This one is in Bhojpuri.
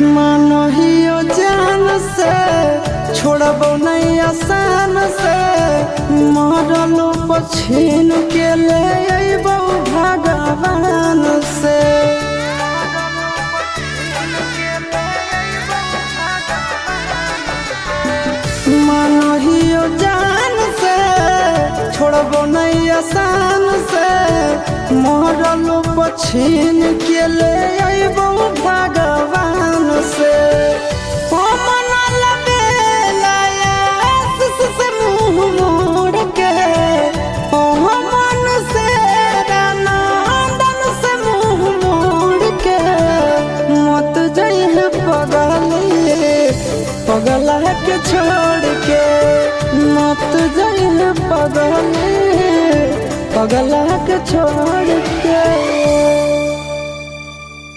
मानहियो जान से छोड़बो नहीं आसान से मरलो पछीन के ले अइबो भगवान से। मानहियो जान से छोड़बो नहीं आसान से मरलो पछीन के ले अइबो भगवान से। पगला के छोड़ के मत जाइए पगला के छोड़ के।